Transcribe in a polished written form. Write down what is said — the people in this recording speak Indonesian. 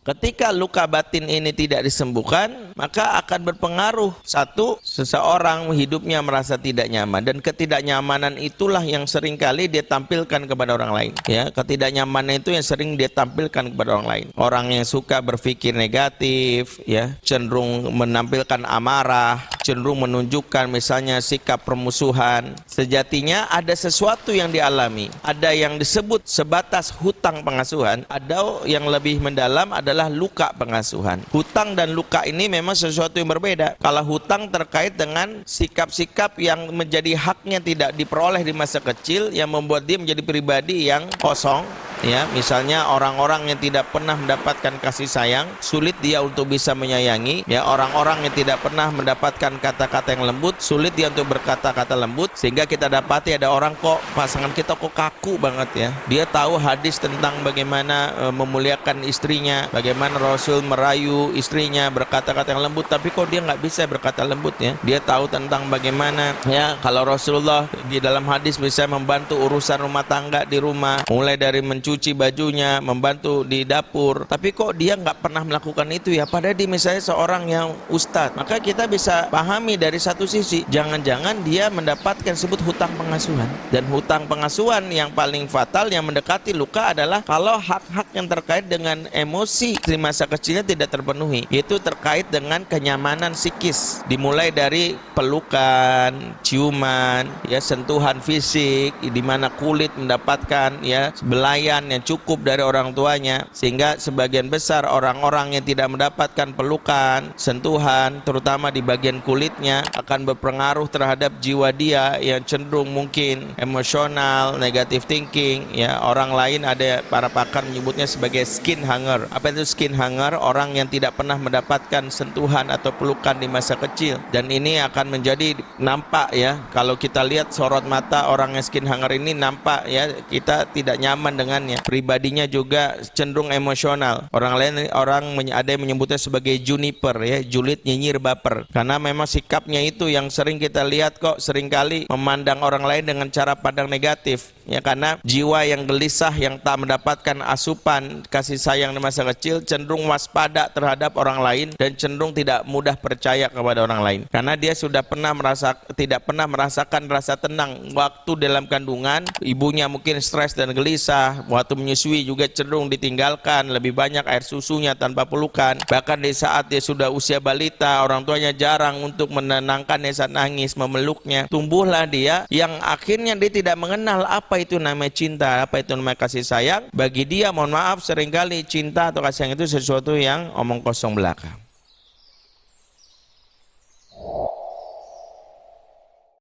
Ketika luka batin ini tidak disembuhkan, maka akan berpengaruh. Satu, seseorang hidupnya merasa tidak nyaman, dan ketidaknyamanan itulah yang seringkali dia tampilkan kepada orang lain. Ya, ketidaknyamanan itu yang sering dia tampilkan kepada orang lain. Orang yang suka berpikir negatif, ya, cenderung menampilkan amarah, cenderung menunjukkan misalnya sikap permusuhan. Sejatinya ada sesuatu yang dialami. Ada yang disebut sebatas hutang pengasuhan, ada yang lebih mendalam adalah luka pengasuhan. Hutang dan luka ini memang sesuatu yang berbeda. Kalau hutang terkait dengan sikap-sikap yang menjadi haknya tidak diperoleh di masa kecil, yang membuat dia menjadi pribadi yang kosong. Ya, misalnya orang-orang yang tidak pernah mendapatkan kasih sayang, sulit dia untuk bisa menyayangi. Ya, orang-orang yang tidak pernah mendapatkan kata-kata yang lembut, sulit dia untuk berkata-kata lembut. Sehingga kita dapati ada orang kok pasangan kita kok kaku banget ya. Dia tahu hadis tentang bagaimana memuliakan istrinya, bagaimana Rasul merayu istrinya berkata-kata yang lembut, tapi kok dia nggak bisa berkata lembut ya. Dia tahu tentang bagaimana ya kalau Rasulullah di dalam hadis bisa membantu urusan rumah tangga di rumah, mulai dari mencuci bajunya, membantu di dapur, tapi kok dia nggak pernah melakukan itu ya, padahal dia misalnya seorang yang ustadz. Maka kita bisa pahami dari satu sisi, jangan-jangan dia mendapatkan sebut hutang pengasuhan. Dan hutang pengasuhan yang paling fatal, yang mendekati luka adalah kalau hak-hak yang terkait dengan emosi di masa kecilnya tidak terpenuhi, yaitu terkait dengan kenyamanan psikis, dimulai dari pelukan, ciuman, ya, sentuhan fisik, di mana kulit mendapatkan ya belayan yang cukup dari orang tuanya, sehingga sebagian besar orang-orang yang tidak mendapatkan pelukan, sentuhan, terutama di bagian kulitnya, akan berpengaruh terhadap jiwa dia yang cenderung mungkin emosional, negative thinking. Ya, orang lain, ada para pakar menyebutnya sebagai skin hanger. Apa itu skin hanger? Orang yang tidak pernah mendapatkan sentuhan atau pelukan di masa kecil, dan ini akan menjadi nampak ya, kalau kita lihat sorot mata orang yang skin hanger ini nampak ya, kita tidak nyaman dengannya. Pribadinya juga cenderung emosional. Orang lain, ada yang menyebutnya sebagai juniper ya, julid nyinyir baper. Karena memang sikapnya itu yang sering kita lihat kok, seringkali memandang orang lain dengan cara pandang negatif. Ya, karena jiwa yang gelisah, yang tak mendapatkan asupan kasih sayang di masa kecil, cenderung waspada terhadap orang lain dan cenderung tidak mudah percaya kepada orang lain. Karena dia sudah tidak pernah merasakan rasa tenang waktu dalam kandungan. Ibunya mungkin stres dan gelisah, waktu menyusui juga cenderung ditinggalkan, lebih banyak air susunya tanpa pelukan. Bahkan di saat dia sudah usia balita, orang tuanya jarang untuk menenangkannya saat nangis, memeluknya. Tumbuhlah dia yang akhirnya dia tidak mengenal apa itu namanya cinta, apa itu namanya kasih sayang. Bagi dia, mohon maaf, seringkali cinta atau kasih sayang itu sesuatu yang omong kosong belaka.